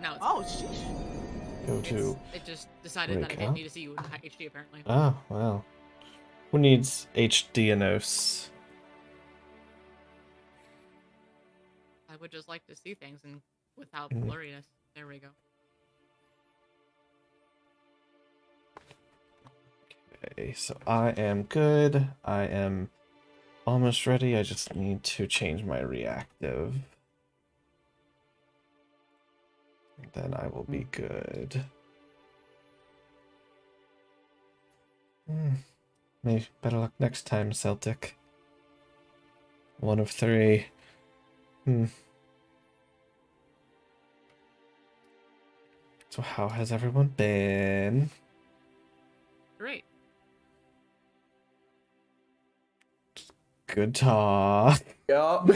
now it's Oh, sheesh. Go to. it just decided that I didn't need to see you in HD apparently. Oh, well. Who needs HDNOS? I would just like to see things and without blurriness. There we go. Okay, so I am good. I am almost ready. I just need to change my reactive. Then I will be good. Maybe better luck next time, Celtic. 1 of 3. So how has everyone been? Great. Good talk. Yup.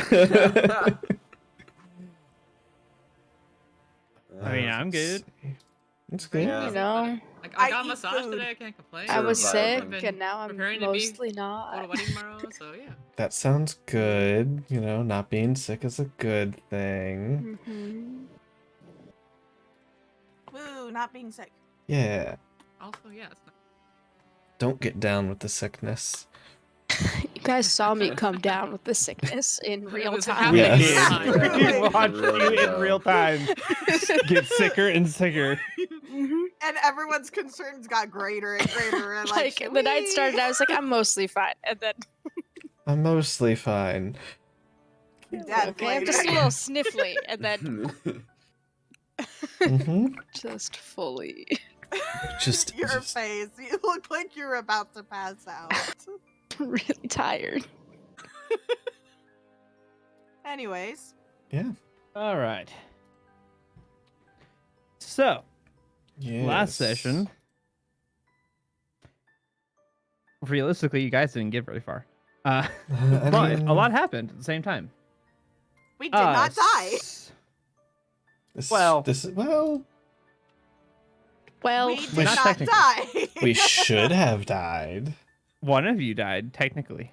I mean, I'm good. It's good. Yeah. You know, Like, I got I a eat massage food. today. I can't complain. I was Surviving. sick, and now I'm Preparing to mostly go to a not. wedding tomorrow, so yeah. That sounds good. You know, not being sick is a good thing. Mm-hmm. Woo, not being sick. Yeah. Also, yeah, it's not. Don't get down with the sickness. You guys saw me come down with the sickness in real was time. Yeah. We Yeah, watched really you in go. real time get sicker and sicker. Mhm. And everyone's concerns got greater and greater. And Like like the night "Wee." started, I was like, I'm mostly fine, and then I'm mostly fine. Dead okay, I'm just a later. little sniffly, and then Mm-hmm. just fully. Just, Your just face. You look like you're about to pass out. really tired. Anyways, yeah. All right. So, last Yes. session, realistically, you guys didn't get very far. I But mean, a lot happened at the same time. we did not die. Well- this is well. Well, We did not not technically. die. We should have died. One of you died, technically.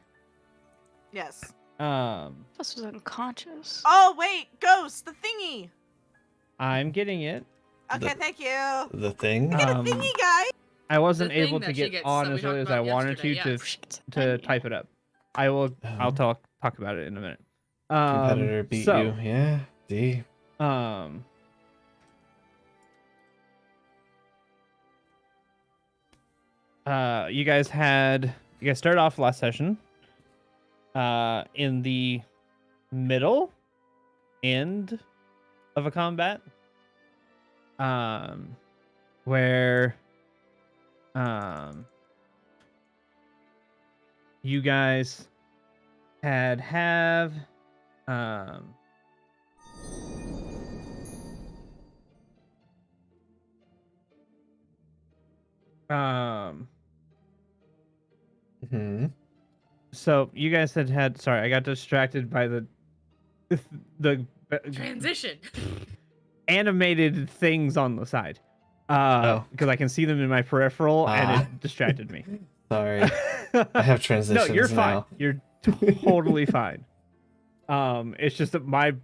Yes. this was unconscious. Oh wait, ghost, the thingy. I'm getting it. Okay, The- thank you. The thing. We got a Um, thingy, guy. I wasn't The thing able to that she get gets on that we as early talked as I about wanted to yesterday, yes. Shit. to type it up. I'll Oh. talk about it in a minute. Competitor beat so, you. Yeah. D. You guys started off last session in the middle end of a combat where you guys have Hmm. so you guys had sorry, I got distracted by the Transition. animated things on the side. Oh. Because I can see them in my peripheral and Ah. it distracted me. Sorry. I have transitions No, you're fine. now. You're totally fine. It's just that my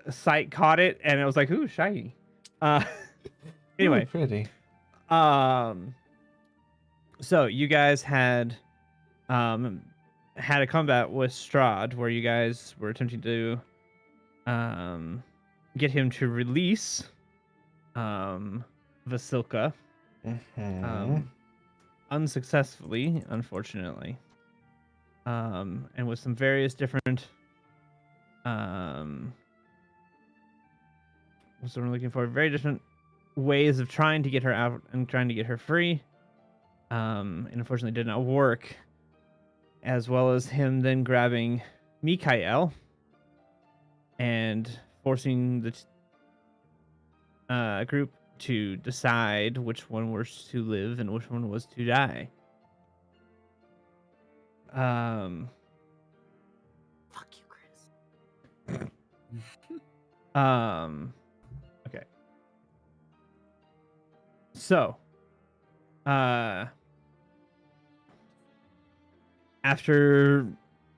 sight caught it and it was like, ooh, shiny. Anyway, Ooh, pretty. so you guys had a combat with Strahd where you guys were attempting to get him to release Vasilka. Mhm. Unsuccessfully, unfortunately. And with some various different what's what I'm looking for? Very different ways of trying to get her out and trying to get her free. And unfortunately did not work. As well as him then grabbing Mikael and forcing the group to decide which one was to live and which one was to die. Fuck you, Chris. Okay. So, after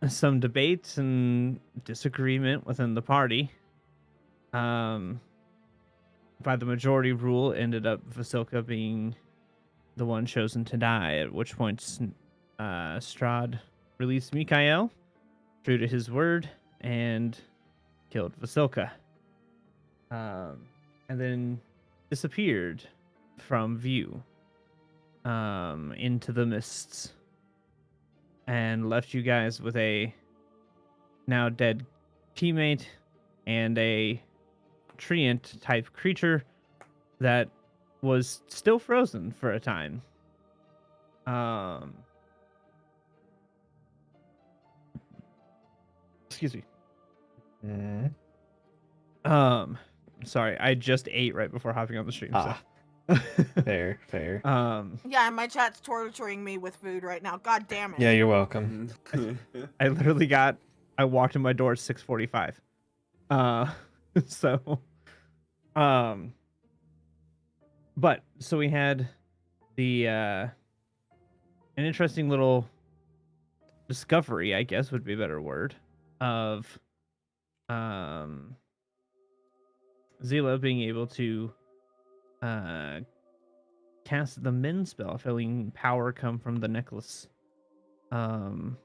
some debates and disagreement within the party, by the majority rule, ended up Vasilka being the one chosen to die, at which point Strahd released Mikael, true to his word, and killed Vasilka. And then disappeared from view into the mists, and left you guys with a now dead teammate and a treant type creature that was still frozen for a time. Excuse me. Mm. Sorry, I just ate right before hopping on the stream. Ah, So. fair. Yeah, and my chat's torturing me with food right now. God damn it. Yeah, you're welcome. I literally I walked in my door at 6:45. So, but so we had the an interesting little discovery, I guess would be a better word, of Zila being able to cast the Min spell, feeling power come from the necklace, and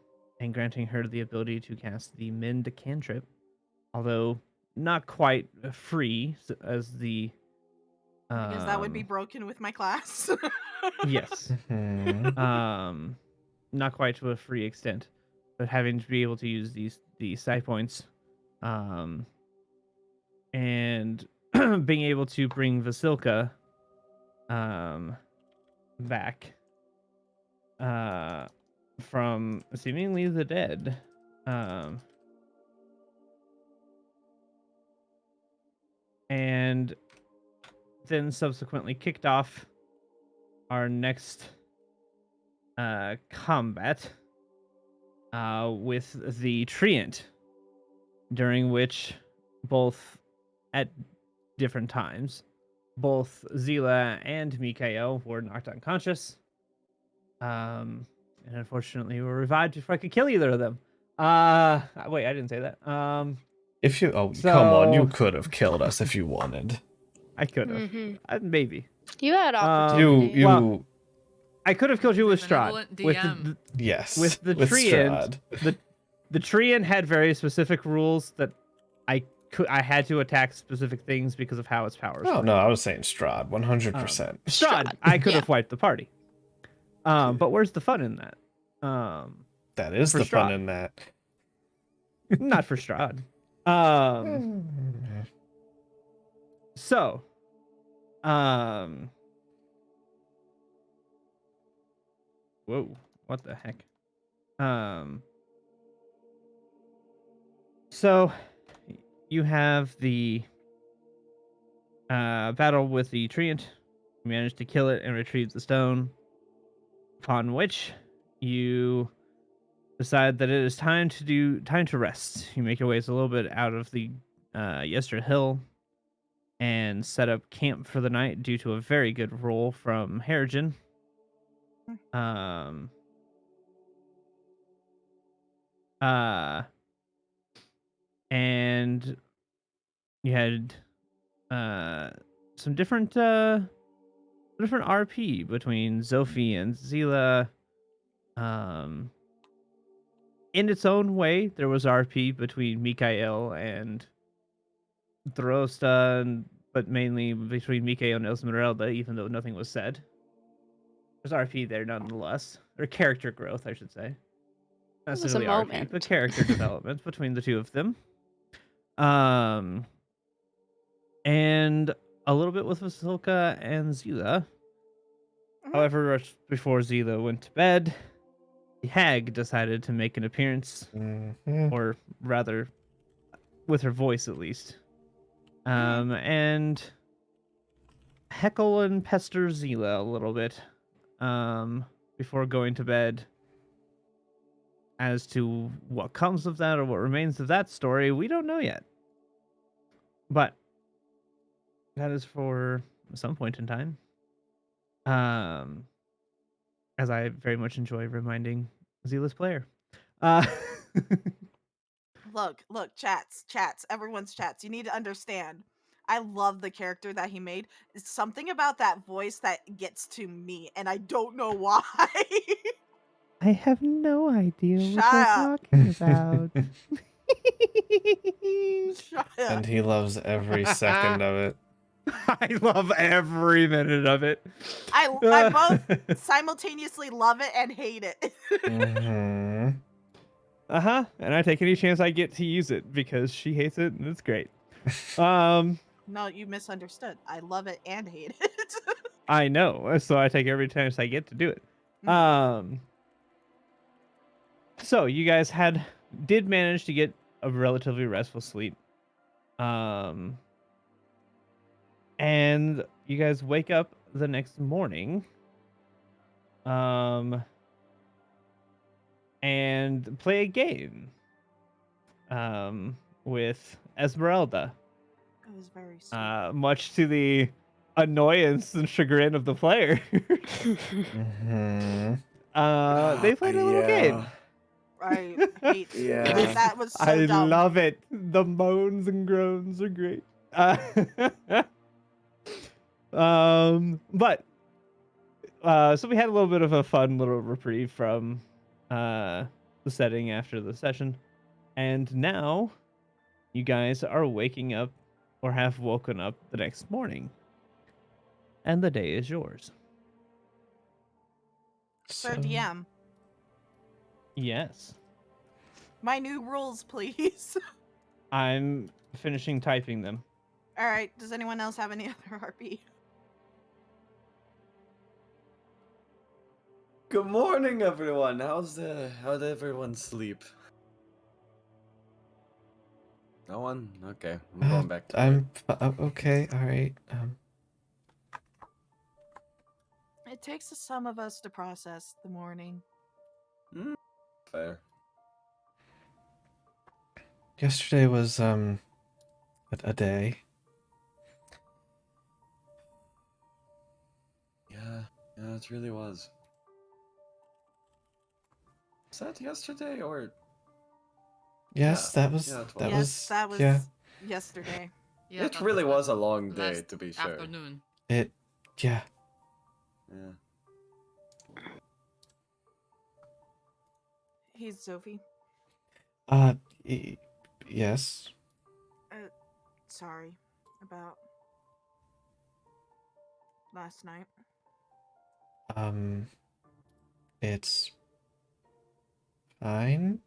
granting her the ability to cast the Min cantrip, although not quite free as the. Because that would be broken with my class. Yes. Mhm. Not quite to a free extent, but having to be able to use the side points, and being able to bring Vasilka, back, from seemingly the dead, and then subsequently kicked off our next combat with the Treant, during which both at different times, both Zila and Mikael were knocked unconscious. And unfortunately were revived before I could kill either of them. Wait, I didn't say that. If you come on, you So- could have killed us if you wanted. I could have. Mm-hmm. Maybe. You had You opportunity. Well, I could have killed you with The Strahd. benevolent With DM. yes, with the Treant, Strahd. the Treant had very specific rules that I had to attack specific things because of how its powers Oh work. no, I was saying Strahd, 100%. Strahd, Strahd, I could yeah. have wiped the party. But where's the fun in that? That is for the fun Strahd. in that. Not for Strahd. So, whoa, what the heck? So you have the battle with the Treant. You manage to kill it and retrieve the stone, upon which you decide that it is time to rest. You make your ways a little bit out of the Yester Hill and set up camp for the night due to a very good roll from Harrigan. And you had some different RP between Zophie and Zila. In its own way, there was RP between Mikael and Drosta, but mainly between Mikael and Esmeralda, even though nothing was said. There's RP there nonetheless. Or character growth, I should say. Not It was a necessarily RP, moment. but character development between the two of them. And a little bit with Vasilka and Zila. However, before Zila went to bed, the hag decided to make an appearance, Mhm. or rather, with her voice at least, and heckle and pester Zila a little bit, before going to bed. As to what comes of that or what remains of that story, we don't know yet. But that is for some point in time. As I very much enjoy reminding Zila's player. Look, chats, everyone's chats. You need to understand. I love the character that he made. It's something about that voice that gets to me, and I don't know why. I have no idea what Shut you're up. talking about. Shut And up. he loves every second of it. I love every minute of it. I both simultaneously love it and hate it. Hmm. Uh-huh. And I take any chance I get to use it because she hates it and it's great. Um, No, you misunderstood. I love it and hate it. I know, so I take every chance I get to do it. Mhm. So you guys did manage to get a relatively restful sleep. And you guys wake up the next morning. And play a game. With Esmeralda. It was very sweet. Much to the annoyance and chagrin of the player. Hmm. They played a little game. I hate Yeah. that was so I dumb. love it. The moans and groans are great. But so we had a little bit of a fun little reprieve from the setting after the session, and now you guys are waking up or have woken up the next morning, and the day is yours. Sir So, DM, Yes, my new rules, please. I'm finishing typing them. All right. Does anyone else have any other RP? Good morning, everyone. How'd everyone sleep? No one? Okay, I'm going back to I'm okay. All right. It takes some of us to process the morning. fair. Yesterday was a day. Yeah, it really was. Was that yesterday or? Yes, Yeah, that was yeah, it that Yes, was that was yeah. yesterday. Yeah, It that really was a the long day, last to be sure. afternoon. It yeah. Yeah. He's Sophie. Yes. Sorry about last night. It's fine.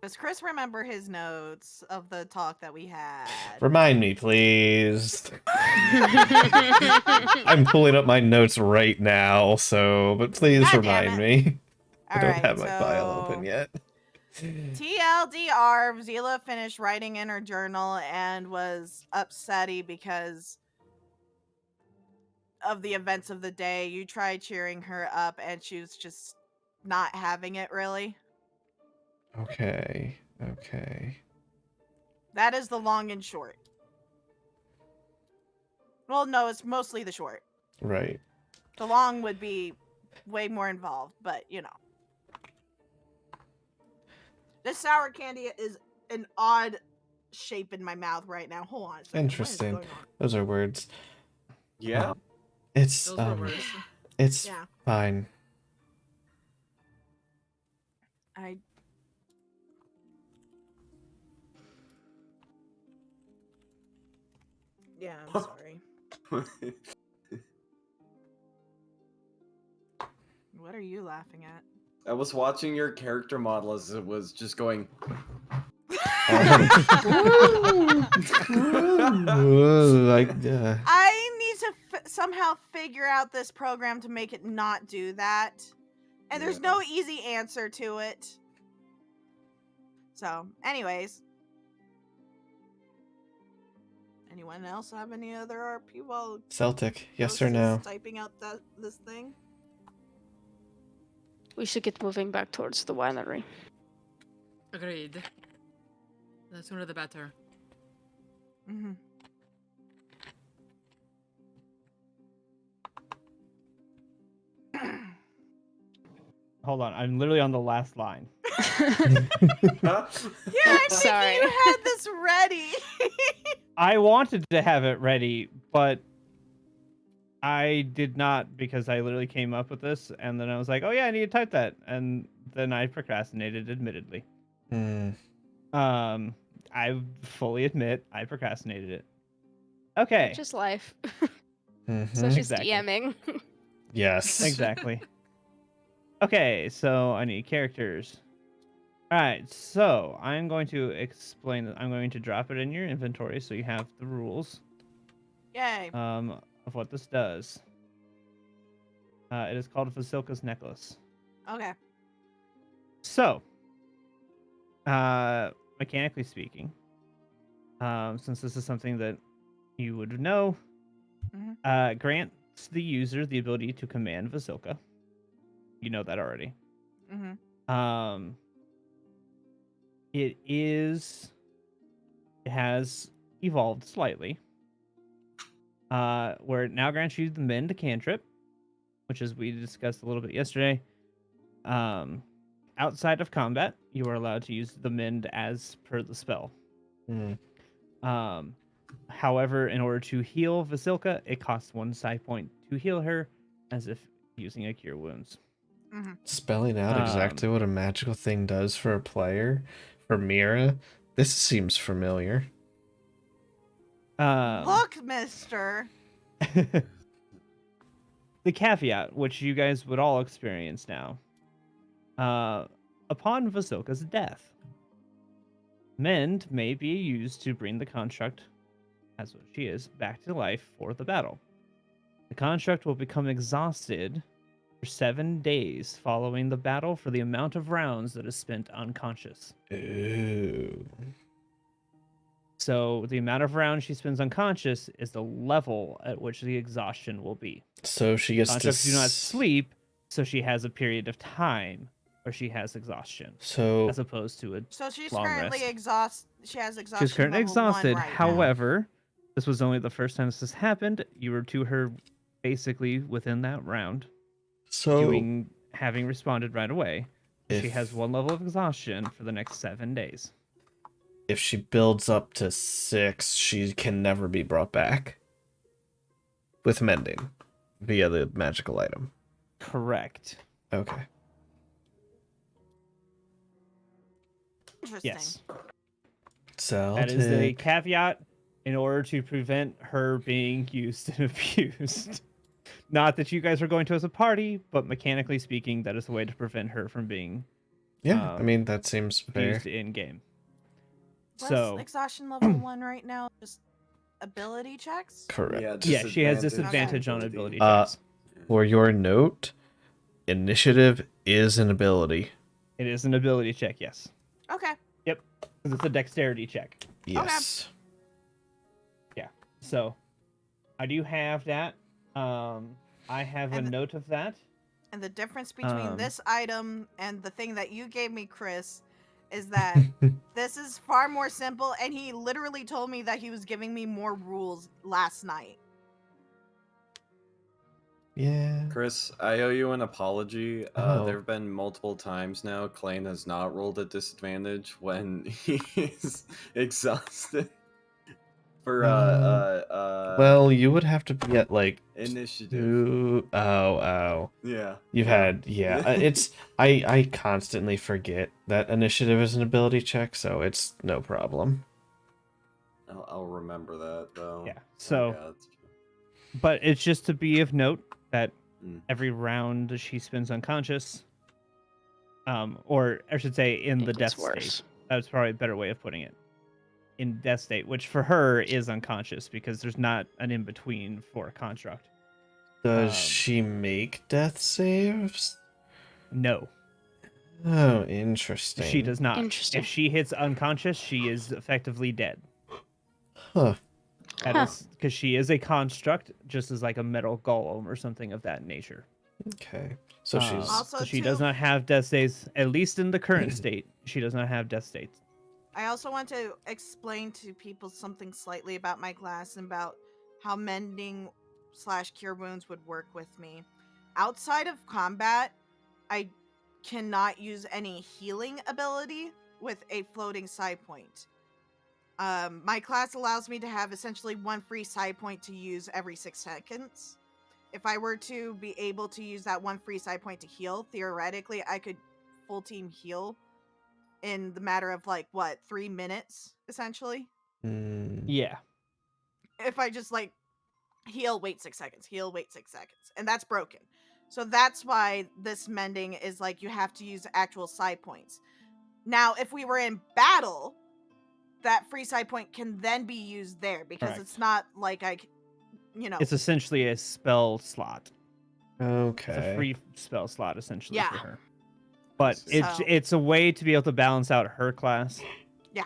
Does Chris remember his notes of the talk that we had? Remind me, please. I'm pulling up my notes right now, but please God damn remind it. me. I All don't right, have my file open yet. TLDR, Zila finished writing in her journal and was upsetty because of the events of the day. You tried cheering her up and she was just not having it, really. Okay. That is the long and short. Well, no, it's mostly the short. Right. The long would be way more involved, but you know. This sour candy is an odd shape in my mouth right now. Hold on a second. Interesting. What is going on? Those are words. Yeah. It's Those were words. it's Yeah. fine. Yeah, I'm sorry. What are you laughing at? I was watching your character model as it was just going. Like I need to somehow figure out this program to make it not do that. And there's no easy answer to it. So, anyways. Anyone else have any other RP while Celtic, yes Ghost or is no? typing out this thing? We should get moving back towards the winery. Agreed. The sooner the better. Mm-hmm. Hold on, I'm literally on the last line. Huh? Yeah, I'm Sorry. thinking you had this ready. I wanted to have it ready, but I did not because I literally came up with this, and then I was like, "Oh yeah, I need to type that," and then I procrastinated. Admittedly, Hmm. I fully admit I procrastinated it. Okay, Just life. Mhm. So she's Exactly. DMing. Yes. exactly. Okay, so I need characters. All right, so I'm going to explain that. I'm going to drop it in your inventory so you have the rules Yay. of what this does. It is called Vasilka's Necklace. Okay. So, mechanically speaking, since this is something that you would know, grants the user the ability to command Vasilka. You know that already. Mm-hmm. It has evolved slightly, where it now grants you the Mend cantrip, which as we discussed a little bit yesterday. Outside of combat, you are allowed to use the Mend as per the spell. Hmm. However, in order to heal Vasilka, it costs 1 psi point to heal her, as if using a cure wounds. Mm-hmm. Spelling out exactly what a magical thing does for a player, for Mira, this seems familiar. Look, mister. The caveat, which you guys would all experience now, upon Vasilka's death, Mend may be used to bring the construct, as what she is, back to life for the battle. The construct will become exhausted for 7 days following the battle for the amount of rounds that is spent unconscious. Ooh. So the amount of rounds she spends unconscious is the level at which the exhaustion will be. So she gets to Constructs do not sleep, so she has a period of time where she has exhaustion, So as opposed to a So she's long currently rest. exhausted. She has exhaustion She's currently level 1 exhausted. right now. However, this was only the first time this has happened. You were to her basically within that round, having responded right away. She has 1 level of exhaustion for the next 7 days. if she builds up to 6, she can never be brought back with mending via the magical item. Correct. Okay. Interesting. Yes. Celtic. That is a caveat in order to prevent her being used and abused. Not that you guys are going to as a party, but mechanically speaking, that is a way to prevent her from being Yeah, I mean that seems fair. used in game. What's So exhaustion level 1 right now? Just ability checks? Correct. yeah, she has disadvantage disadvantage on ability Uh, checks. For your note, initiative is an ability. It is an ability check, yes. Okay. Yep, because it's a dexterity check. Yes. Yeah. So I do have that. I have a note of that. And the difference between Um, this item and the thing that you gave me, Chris, is that this is far more simple, and he literally told me that he was giving me more rules last night. Yeah. Chris, I owe you an apology. Oh. There have been multiple times now Klain has not rolled at disadvantage when he is exhausted. For well, you would have to be at like initiative. Oh. Yeah. You've had it's I constantly forget that initiative is an ability check, so it's no problem. I'll remember that though. Yeah. So, yeah, that's true. but it's just to be of note that every round she spends unconscious, or I should say in the death state. That's probably a better way of putting it. In death state, which for her is unconscious because there's not an in between for a construct. Does she make death saves? No. Oh, interesting. She does not. Interesting. If she hits unconscious, she is effectively dead. Huh. That is because she is a construct, just as like a metal golem or something of that nature. Okay. So she's Also, so she does not have death states, at least in the current state. She does not have death states. I also want to explain to people something slightly about my class and about how mending / cure wounds would work with me. Outside of combat, I cannot use any healing ability with a floating side point. My class allows me to have essentially one free side point to use every 6 seconds. If I were to be able to use that one free side point to heal, theoretically, I could full team heal in the matter of 3 minutes, essentially. Yeah. If I just heal, wait 6 seconds, heal, wait 6 seconds. And that's broken. So that's why this mending is you have to use actual side points. Now, if we were in battle, that free side point can then be used there because Correct. it's not It's essentially a spell slot. Okay. It's a free spell slot essentially for Yeah. her. But So- it's a way to be able to balance out her class. Yeah.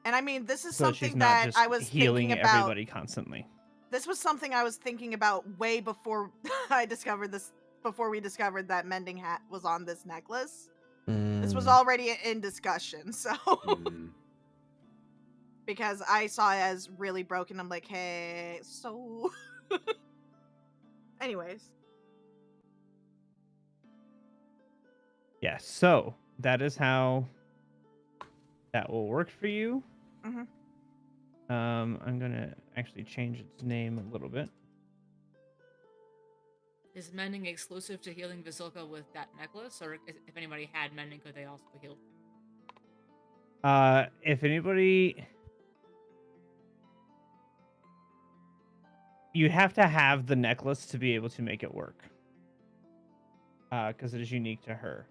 And I mean, this is So she's something not that just I was healing thinking about. everybody constantly. This was something I was thinking about way before I discovered this. Before we discovered that mending hat was on this necklace, this was already in discussion. So because I saw it as really broken, I'm like, hey, so. Anyways. Yeah, so that is how that will work for you. Mhm. I'm gonna actually change its name a little bit. Is mending exclusive to healing Vasilka with that necklace, or if anybody had mending, could they also heal? If anybody, you have to have the necklace to be able to make it work. Because it is unique to her.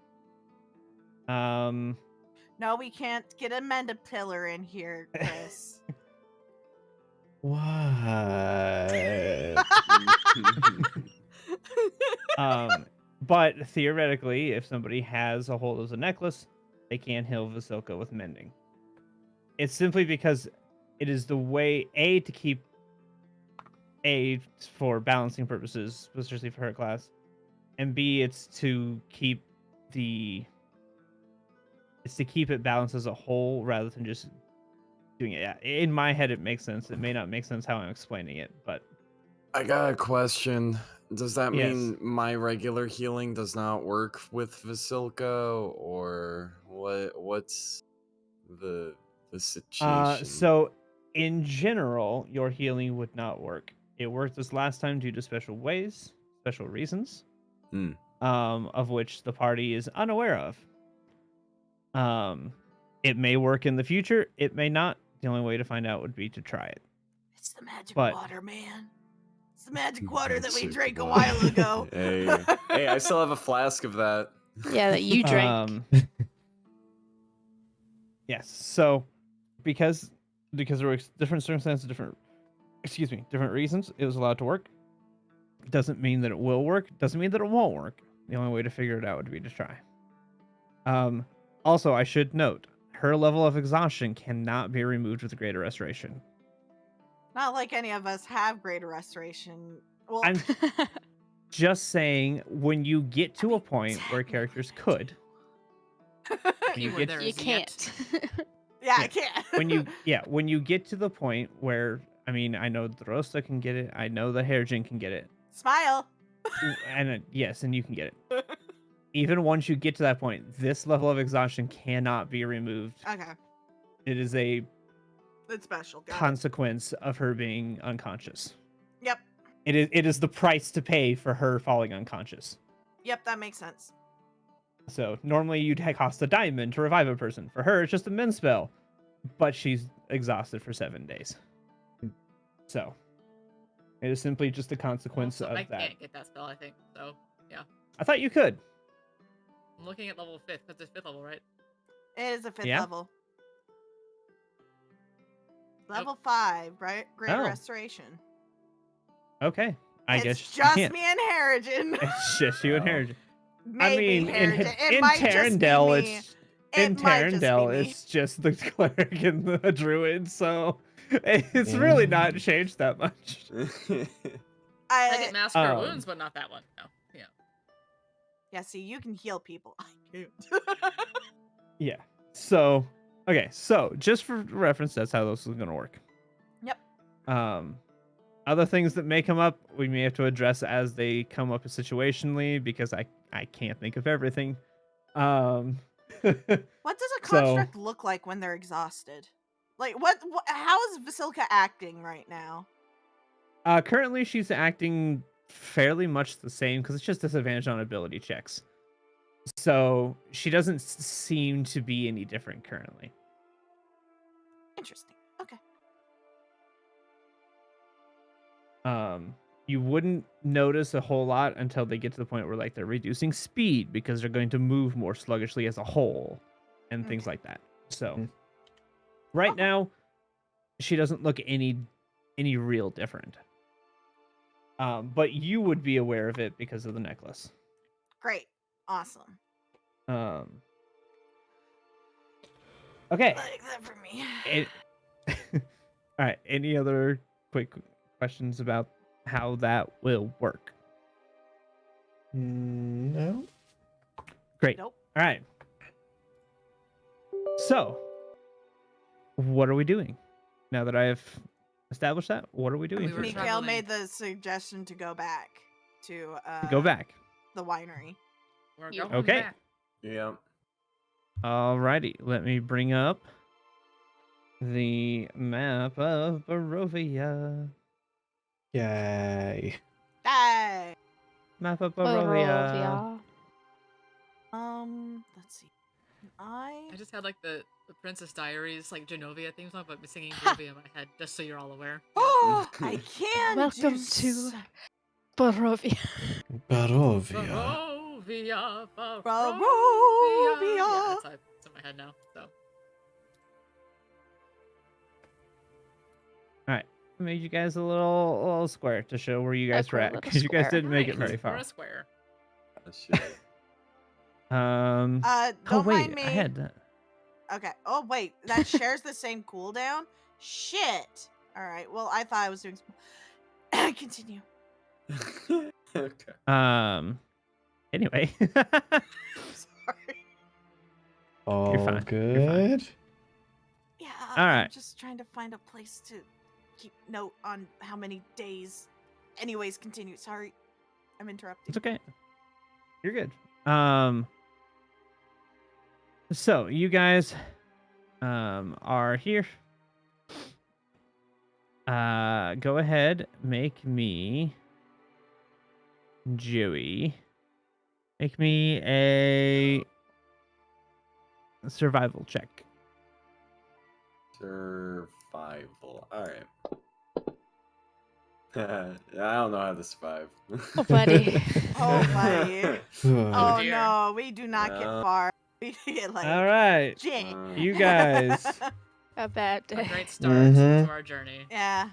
No, we can't get a mend pillar in here, Chris. What? But theoretically, if somebody has a hold of the necklace, they can heal Vasilka with mending. It's simply because it is the way to keep for balancing purposes, especially for her class, and B, it's to keep it balanced as a whole rather than just doing it. Yeah, in my head it makes sense. It may not make sense how I'm explaining it, but I got a question. Does that Yes. mean my regular healing does not work with Vasilka, or what's the situation? So in general, your healing would not work. It worked this last time due to special reasons, of which the party is unaware of. It may work in the future. It may not. The only way to find out would be to try it. It's the magic But- water, man. It's the magic water that we Magic drank a water. while ago. Hey, I still have a flask of that. Yeah, that you drank. Yes. So, because there were different circumstances, different reasons, it was allowed to work. Doesn't mean that it will work. Doesn't mean that it won't work. The only way to figure it out would be to try. Also, I should note, her level of exhaustion cannot be removed with Greater Restoration. Not like any of us have greater restoration. Well, I'm just saying, when you get to a point where technically characters I could, Keyword get- there you is yet. can't. yeah, I yeah. can't. when you get to the point where, I mean, I know the Rosta can get it, I know the Hairjin can get it, Smile. and yes, and you can get it. Even once you get to that point, this level of exhaustion cannot be removed. Okay, It is a it's special. Got it. consequence of her being unconscious. Yep, It is the price to pay for her falling unconscious. yep, that makes sense. So normally you'd cost a diamond to revive a person. For her, it's just a min spell, but she's exhausted for 7 days. So it is simply just a consequence Also, of I that. can't get that spell, I think. So, yeah. I thought you could. I'm looking at level 5th. That's 5th level, right? It is a 5th Yeah? level. Level 5, right? Greater Oh. Restoration. Okay, I It's guess just you can't. me and Harrigan. It's just you and Oh. Harrigan. Maybe I mean, Harrigan. in It might just be Tarandel, me. it's It might just be Tarandel, me. it's just the cleric and the druid, so it's really not changed that much. I get Master Um, Wounds, but not that one. No. Yeah. Yeah, see, you can heal people. I can't. Yeah. So, okay. So, just for reference, that's how this is going to work. Yep. Other things that may come up, we may have to address as they come up situationally because I can't think of everything. What does a So- construct look like when they're exhausted? Like, how is Vasilka acting right now? Currently, she's acting fairly much the same because it's just disadvantage on ability checks. So she doesn't seem to be any different currently. Interesting. Okay. You wouldn't notice a whole lot until they get to the point where like they're reducing speed because they're going to move more sluggishly as a whole and things Okay. like that. So Hmm. right Okay. now, she doesn't look any real different. But you would be aware of it because of the necklace. Great. Awesome. Okay. Like that for me. All right. Any other quick questions about how that will work? No. Great. Nope. All right. So, what are we doing now that I have established that? What are we doing? We were first? Mikael traveling. made the suggestion to go back to Go back. the winery. We're You- going Okay. back. Yeah. Alrighty. Let me bring up the map of Barovia. Yay. Hey. Map of Barovia. Barovia. Let's see. I I just had like the Princess Diaries like Genovia theme song, but I'm singing Barovia in my head, just so you're all aware. Oh, I can. Welcome do to- s- Barovia. Barovia. Barovia, Barovia. Barovia. Yeah, it's in my head now. So I made you guys a little square to show where you guys put were a at little because you guys square. didn't make it Nice, very we're far. a square. That's shit. Oh Don't wait, mind me. I had that. Okay. Oh wait, that shares the same cooldown. Shit. All right. Well, I thought I was doing. Continue. Okay. Anyway. Sorry. All fine, you're fine. good. Yeah. All I'm right. just trying to find a place to keep note on how many days. Anyways, continue. Sorry, I'm interrupting. It's okay. You're good. So you guys are here. Go ahead, make me Joey. Make me a survival check. Survival. All right. I don't know how to survive. Oh, buddy. Oh, buddy. Oh dear. no, we do not get No. far. We get like All right. jank. You guys. A bad A day. great start Mhm. to our journey. Yeah.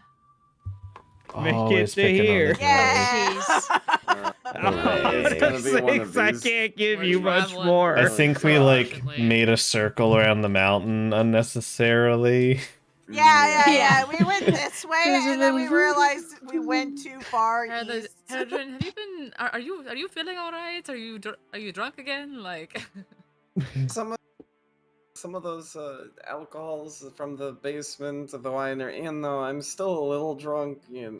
Make it Always to picking on here. the Yeah. Jeez. It's gonna be one of I these. can't give We're you much traveling. more. I think we like Unfortunately. made a circle around the mountain unnecessarily. Yeah. We went this way, and then we realized we went too far east. Hedrin, have you been? Are you feeling all right? Are you drunk again? Like, Some of those alcohols from the basement of the winery, and though I'm still a little drunk. You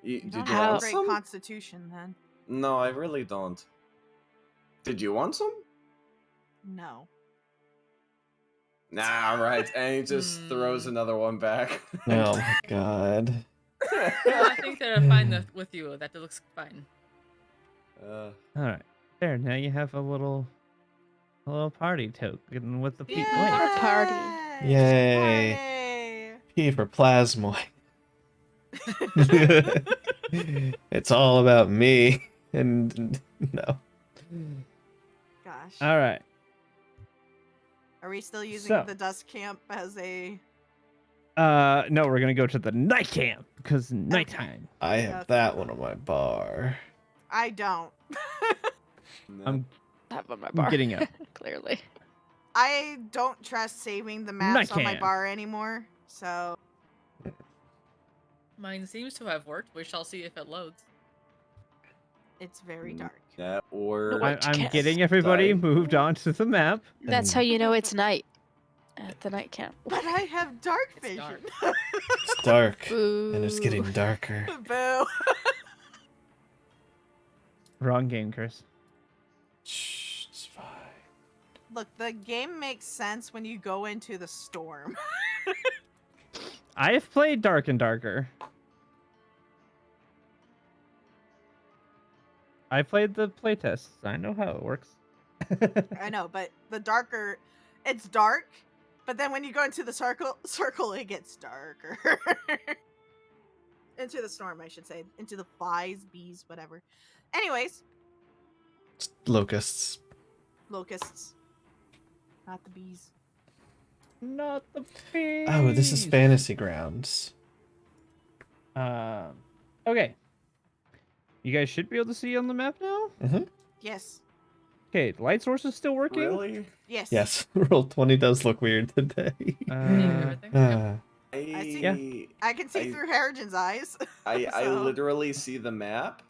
Did don't you have a want great some? constitution, then. No, I really don't. Did you want some? No. Nah, all right. And he just throws another one back. Oh my god. no, I think they're fine with you. That looks fine. All right. There. Now you have a little party token with the people. What a party. Yay. P for plasmoid. It's all about me. And no. Gosh. All right. Are we still using So- the dust camp as a? No, we're gonna go to the night camp because nighttime. I have that one on my bar. I don't. No. I'm Have on my bar. getting up. Clearly. I don't trust saving the maps on my camp. bar anymore. So Mine seems to have worked. We shall see if it loads. it's very dark. Yeah, or No, I'm Can't getting everybody die. moved on to the map. That's how you know it's night. at the night camp. But I have dark It's vision. dark. It's dark, and it's Boo. getting darker. Boo. Wrong game, Chris. Shh, it's fine. Look, the game makes sense when you go into the storm. I have played Dark and Darker. I played the playtests. I know how it works. I know, but the darker, it's dark, but then when you go into the circle, it gets darker. Into the storm, I should say. Into the flies, bees, whatever. Anyways, It's locusts. locusts, not the bees. Not the bees. Oh, this is Fantasy Grounds. Okay. You guys should be able to see on the map now. Yes, Okay, the light source is still working. Really? yes, Yes, roll 20 does look weird today. Yeah, I think. Yep. I see. Yeah. I can see through Harrigan's eyes. I So- literally see the map,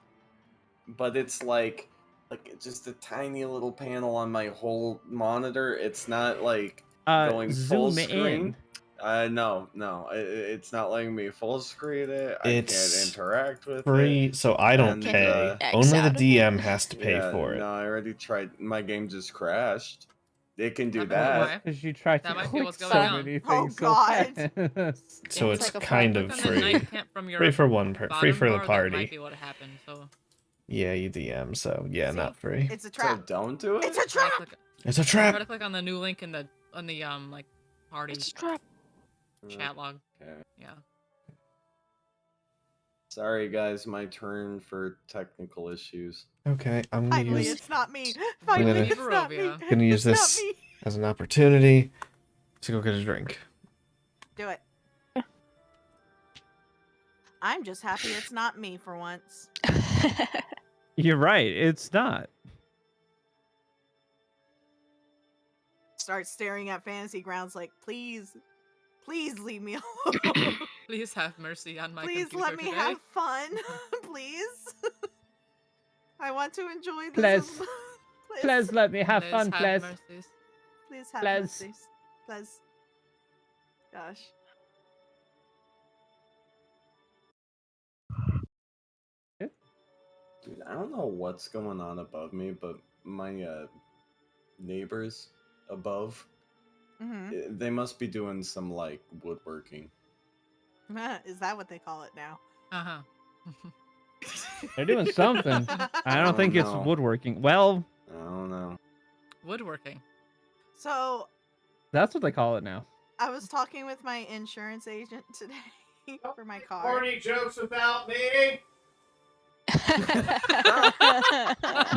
but it's like just a tiny little panel on my whole monitor. It's not like going full Zoom screen. in. No, it's not letting me full screen it. I It's can't interact with Free, it. so I don't And, pay. X Only out the of it. DM has to pay Yeah, for it. No, I already tried. My game just crashed. It can do That might be that. why. Because you tried That to might be click what's so going on. many Oh, things so God. fast. So It's it's like a kind flat of Click on the free. night camp from your Free for one free bottom for the bar, That party. might be what happened. So Yeah, you DM, so yeah, See? not free. It's a So trap. don't do it. It's a try to trap. click, It's a try to trap. click on the new link in the like party It's a trap. chat log. Okay. Yeah. Sorry, guys. My turn for technical issues. Okay, I'm gonna Finally, use it's not me. Finally, gonna- it's not me. Barovia. gonna use It's this not me. as an opportunity to go get a drink. Do it. I'm just happy it's not me for once. You're right. It's not. Start staring at Fantasy Grounds like, please, please leave me alone. Please have mercy on my Please computer let me today. have fun. Please. I want to enjoy this. Please. Please. Please let me have fun, please. mercies. Please have Please. mercies. Please. Gosh. Dude, I don't know what's going on above me, but my neighbors above, Hmm. they must be doing some like woodworking. Is that what they call it now? Uh huh. They're doing something. I don't Oh, think it's no. woodworking. Well, I don't know. Woodworking. So that's what they call it now. I was talking with my insurance agent today for my car. jokes without me.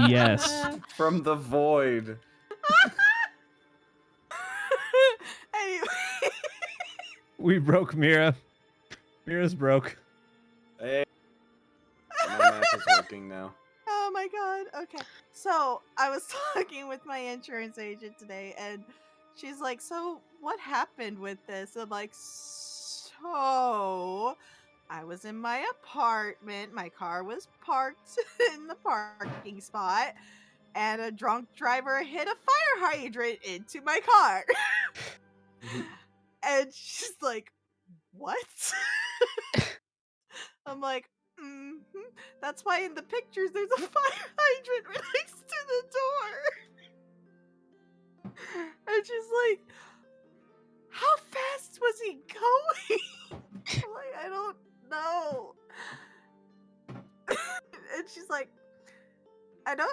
Yes. From the void. Anyway. We broke Mira. Mira's broke. Hey, my math is working now. Oh my god. Okay. So I was talking with my insurance agent today and she's like, so what happened with this? I'm like, so I was in my apartment. My car was parked in the parking spot and a drunk driver hit a fire hydrant into my car. And she's like, what? I'm like, that's why in the pictures there's a fire hydrant right next to the door. And she's like, how fast was he going? I'm like, I don't know. And she's like, I know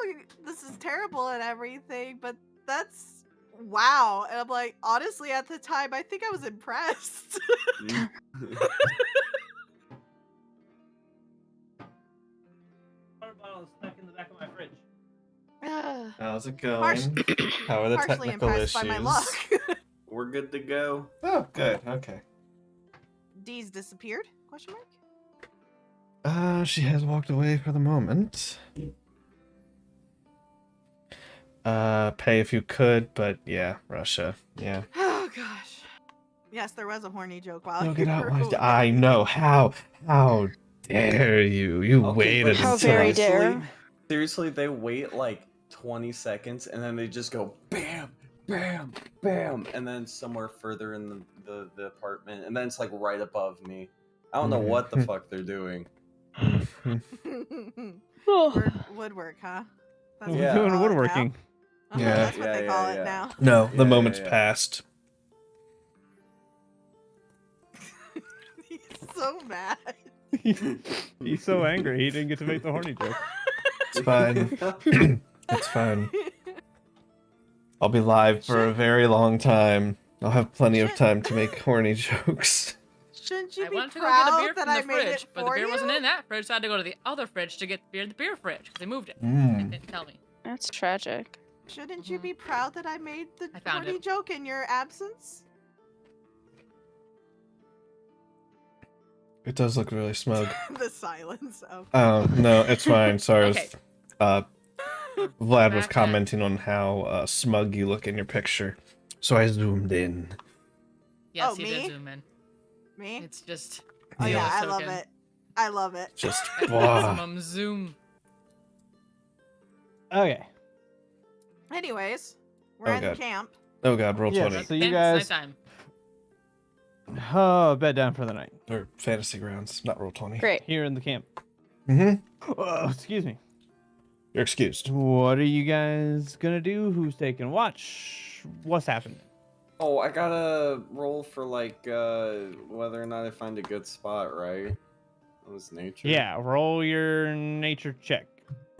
this is terrible and everything, but that's wow. And I'm like, honestly, at the time, I think I was impressed. Water bottle is stuck in the back of my fridge. How's it going? Harsh- How are the Partially technical impressed issues? by my luck. We're good to go. Oh, good. Okay. D's disappeared? Question mark. She has walked away for the moment. Pay if you could, but yeah, Russia. Yeah. Oh gosh. Yes, there was a horny joke while No, you get out were my. away. I know. How dare you? You Okay, waited but How until. very seriously- dare. Seriously, they wait like 20 seconds and then they just go bam, bam, bam, and then somewhere further in the apartment, and then it's like right above me. I don't know what the fuck they're doing. Woodwork, huh? We're what Yeah. they doing call it now? woodworking. Yeah. That's what they call it now. No, the Yeah, moment's yeah. passed. He's so mad. He's so angry he didn't get to make the horny joke. It's fine. It's fine. I'll be live for a very long time. I'll have plenty of time to make horny jokes. Shouldn't you I be wanted to go get a proud beer that from I the made fridge, it but the for beer you? wasn't in that fridge, so I had to go to the other fridge to get the beer in the beer fridge because they moved it. They Mm. didn't tell me. That's tragic. Shouldn't you be proud that I made the I found horny it. joke in your absence? It does look really smug. The silence. Okay. Oh, no, it's fine. Sorry. Okay. Vlad was Back at- commenting on how smug you look in your picture. So I zoomed in. Yes, Oh, he me? did zoom in. Me? It's just. Oh yeah, I so love good. it. I love it. Just, At wow. maximum zoom. Okay. Anyways, we're Oh, in God. camp. Oh god, roll Yes. 20. So you Thanks, guys- nighttime. Oh, bed down for the night. Or fantasy grounds, not roll 20. Great. Here in the camp. Mm-hmm. Oh, excuse me. You're excused. What are you guys gonna do? Who's taking watch? What's happening? Oh, I gotta roll for like whether or not I find a good spot, right? That was nature. Yeah, roll your nature check.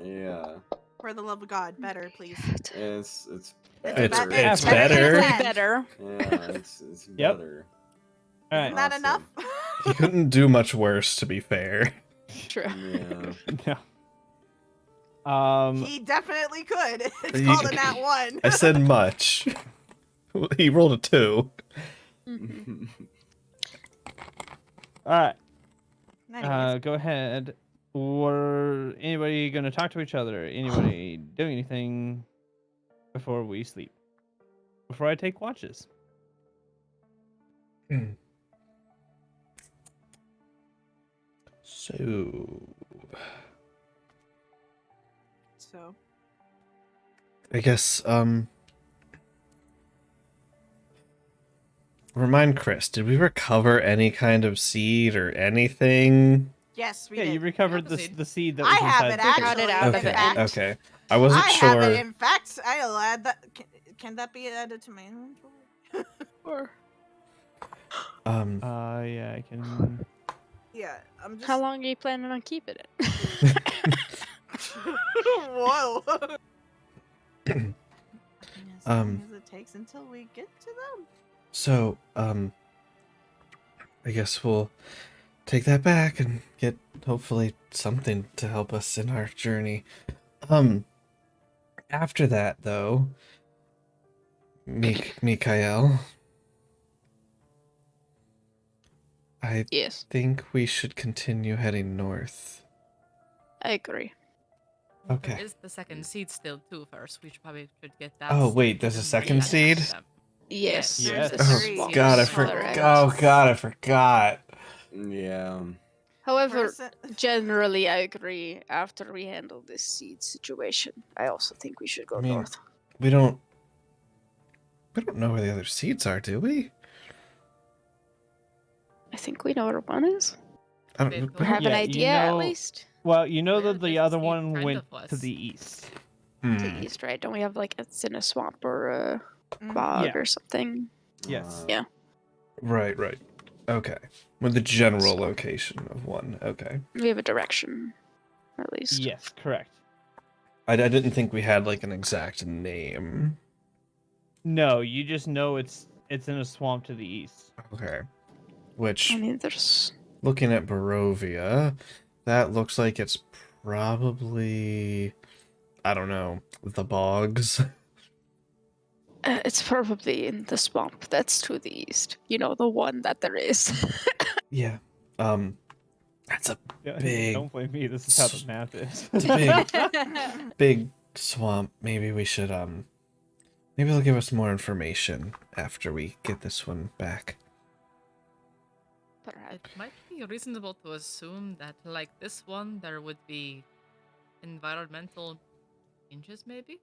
Yeah. For the love of God, better, please. It's It's better. it's better. better. Better. Yeah, it's Yep. better. All Isn't right. that enough? He couldn't do much worse, to be fair. True. Yeah. No. He definitely could. It's You- called a nat one. I said much. He rolled a 2. Mhm. All right. Anyways, Go ahead. Or anybody gonna talk to each other? Anybody doing anything before we sleep? Before I take watches? So, so I guess, remind Chris, did we recover any kind of seed or anything? yes, we Yeah, did. you recovered the the, seed. the seed that I was have inside it the cookie. Got it actually. out of in Okay, it. fact. okay. I wasn't I sure. have it. In fact, I'll add that. Can that be added to my inventory? Or Yeah, I can. Yeah, I'm just. how long are you planning on keeping it? Whoa. As Um, long as it takes until we get to them. So, I guess we'll take that back and get hopefully something to help us in our journey. After that, though, Mikael, I Yes, think we should continue heading north. I agree. Okay. There is the second seed still too. First, we should get that. Oh, seed wait, there's a and second then that seed? step. Yes. Yes. the Oh three. swamp God, I is forgot. correct. Oh God, I forgot. Yeah. However, Person- generally, I agree. After we handle this seed situation, I also think we should go I mean, north. We don't know where the other seeds are, do we? I think we know where one is. I They don't. told Have an Yeah, you idea at know- least. Well, you know Where that the does other seed one kind went of was? to the east. To Hmm. the east, right? Don't we have like it's in a swamp or a Mhm. bog Yeah. or something? Yes. Yeah. Right, right. Okay. With the general So- location of one. Okay. We have a direction, at least. Yes, correct. I didn't think we had like an exact name. No, you just know it's in a swamp to the east. Okay. Which, I mean, there's looking at Barovia, that looks like it's probably, I don't know, the bogs. it's probably in the swamp that's to the east. You know, the one that there is. Yeah. That's a Yeah, Big Don't blame me. This is how the math is. it's a big swamp. Maybe we should maybe they'll give us more information after we get this one back. Perhaps. It might be reasonable to assume that, like this one, there would be environmental changes, maybe.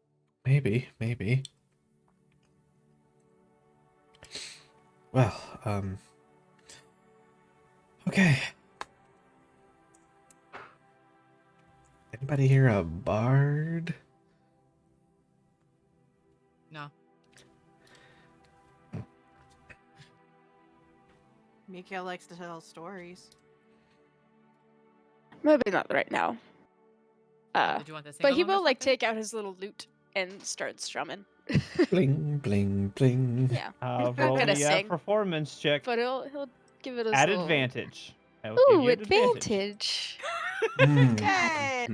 Maybe. Well, okay. Anybody here a bard? No. Mikhail likes to tell stories. Maybe not right now. Did you want the But single he one or will like something? take out his little lute and start strumming. Bling, bling, bling. Yeah, Roll gonna me a sing. performance check but he'll give it a at little... advantage. I will give Ooh, you advantage. Mm, Yay!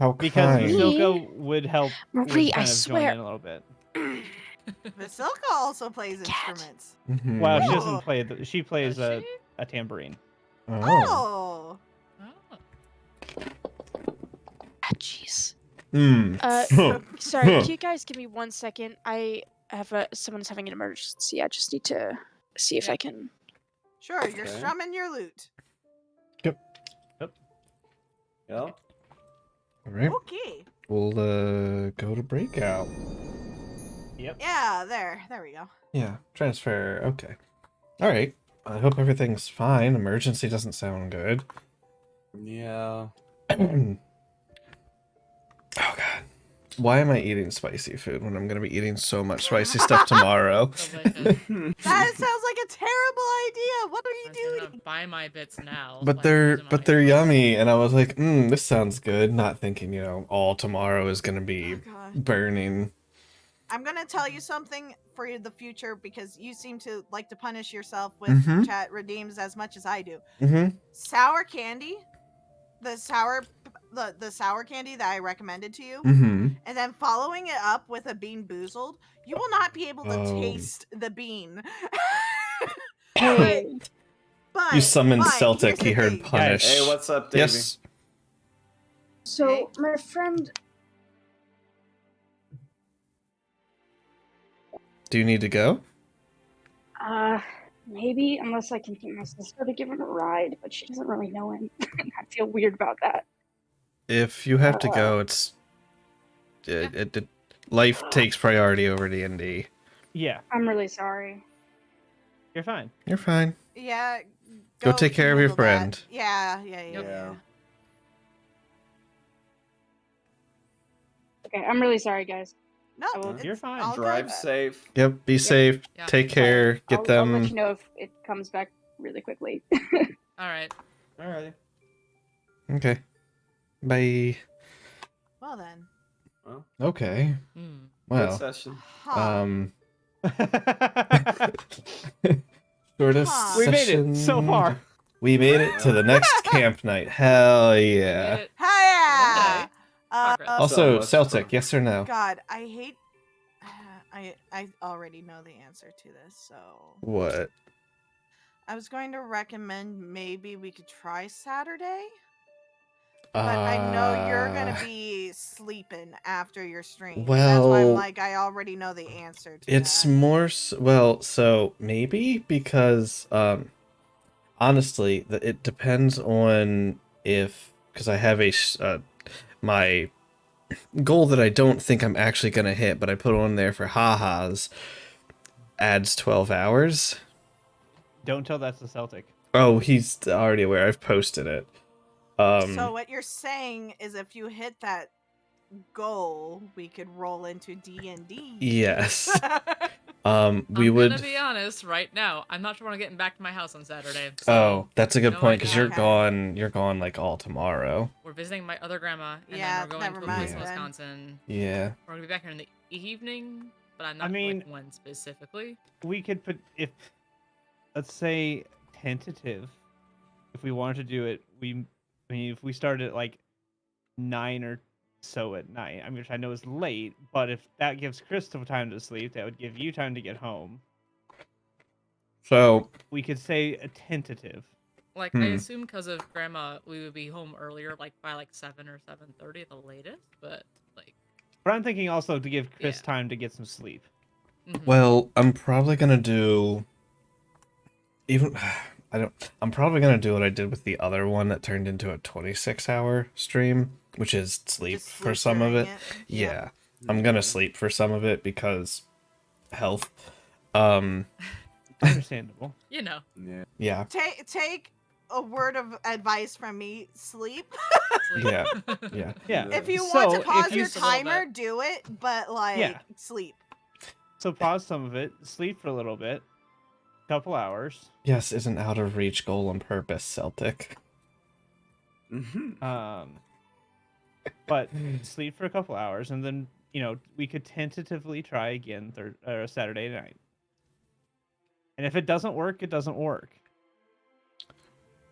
how Because kind. Me? Vasilka would help, Marie, would I kind of join swear. in a little bit. Vasilka also plays Cat. instruments. Mhm. Well, she Oh. doesn't play. She plays Does a, she? a tambourine. Oh. Oh. Ah, jeez. Hmm. Sorry, can you guys give me 1 second? I have someone's having an emergency. I just need to see if Yeah. I can. Sure, you're Okay. strumming your lute. Yeah. All right. Okay. We'll go to breakout. Yep. Yeah, there we go. Yeah, transfer. Okay. All right. I hope everything's fine. Emergency doesn't sound good. Yeah. Oh God. Why am I eating spicy food when I'm gonna be eating so much spicy stuff tomorrow? Delicious. That sounds like a terrible idea. What are you I'm gonna doing? buy my bits now. But so I can use they're them on my they're own. yummy, and I was like, this sounds good. Not thinking, all tomorrow is gonna be Oh, God. burning. I'm gonna tell you something for the future because you seem to like to punish yourself with Mhm. chat redeems as much as I do. Mm-hmm. Sour candy, the sour candy that I recommended to you, Mm-hmm. and then following it up with a bean boozled, you will not be able to Oh. taste the bean. Hey. but You summoned but Celtic. here's He the heard thing. punish. Hey, what's up, Davey? Yes. So my friend. Do you need to go? Maybe, unless I can get my sister to give him a ride, but she doesn't really know him. I feel weird about that. If you have to go, it's life takes priority over D&D. Yeah, I'm really sorry. you're fine. You're fine. Yeah. Go take care of your handle that. friend. Yeah. Yeah. Okay, I'm really sorry, guys. No, Huh? it's You're fine. all Drive good. safe. Yep. Be safe. Yeah. Take care. Get I'll them. let you know if it comes back really quickly. All right. Alrighty. Okay. Bye. Well then. Well, Okay. Hmm. good Well. session. Huh. Shortest Huh. We made it so session. far. We made it to the next camp night. Hell yeah. Made it. Hiya! One day. Progress. Also, much Celtic, for- yes or no? God, I hate. I already know the answer to this, so What? I was going to recommend maybe we could try Saturday, but I know you're gonna be sleeping after your stream. That's why I'm well, like, I already know the answer to It's that. more well, so maybe because honestly, it depends on because I have my goal that I don't think I'm actually gonna hit, but I put on there for ha-has adds 12 hours. Don't tell that's the Celtic. Oh, he's already aware. I've posted it. So what you're saying is, if you hit that goal, we could roll into D&D. Yes. We I'm would. gonna be honest right now. I'm not sure when I'm getting back to my house on Saturday. So Oh, that's a good no point because idea. you're gone. You're gone like all tomorrow. we're visiting my other grandma, and Yeah, then we're going never to a mind place in then. Wisconsin. Yeah. We're gonna be back here in the evening, but I'm not I mean- like when specifically. We could put if, let's say, tentative. If we wanted to do it, if we started at like 9 or so at night. I mean, which I know is late, but if that gives Crystal time to sleep, that would give you time to get home. So We could say a tentative. Like I assume because of grandma, we would be home earlier, like by like 7 or 7:30 at the latest. But like, But I'm thinking also to give Chris Yeah. time to get some sleep. mhm. Well, I'm probably gonna do I'm probably gonna do what I did with the other one that turned into a 26-hour stream, which is sleep Just for sleep some of during it. Yeah. I'm gonna sleep for some of it because health. Understandable. You know. Yeah. Yeah. Take a word of advice from me. Sleep. Sleep. Yeah. Yeah. Yeah. If you So, want to pause if your you- Just a little timer, bit. do it, but like Yeah. sleep. So pause some of it, sleep for a little bit, couple hours. Yes, is an out of reach goal on purpose, Celtic. But sleep for a couple hours, and then we could tentatively try again Saturday night. And if it doesn't work, it doesn't work.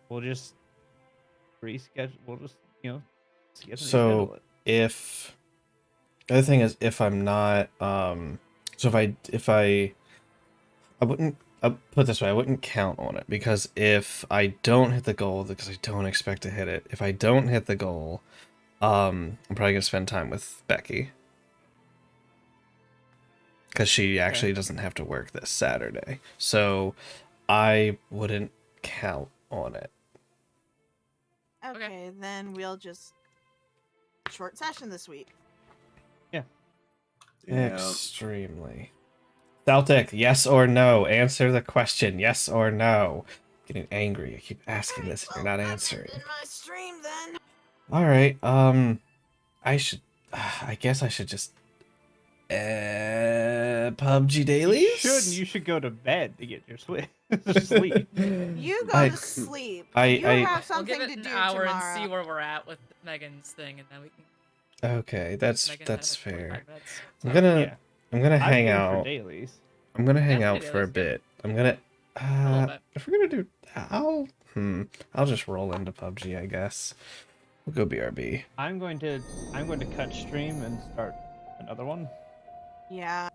We'll just reschedule. We'll just So reschedule it. if the other thing is, if I'm not so if I wouldn't, I'll put it this way, I wouldn't count on it, because if I don't hit the goal, because I don't expect to hit it, if I don't hit the goal, I'm probably gonna spend time with Becky, because she actually doesn't have to work this Saturday, so I wouldn't count on it. Okay, then we'll just short session this week. Yeah. Extremely. Celtic, yes or no? Answer the question, yes or no. Getting angry. I keep asking this and you're not answering. In my stream, then. All right. I should. I guess I should just. PUBG dailies. You should go to bed to get your sleep. You go to sleep. You have We'll something give it to an do hour tomorrow. and see where we're at with Megan's thing, and then we can. Okay, that's Megan had, like, fair. 45 minutes, I'm so- gonna Yeah. I'm gonna hang I'm game out. for dailies. I'm gonna hang Yeah, out for a dailies, yeah. bit. I'm gonna. little bit. If we're gonna do, I'll just roll into PUBG, I guess. We'll go BRB. I'm going to cut stream and start another one. Yeah.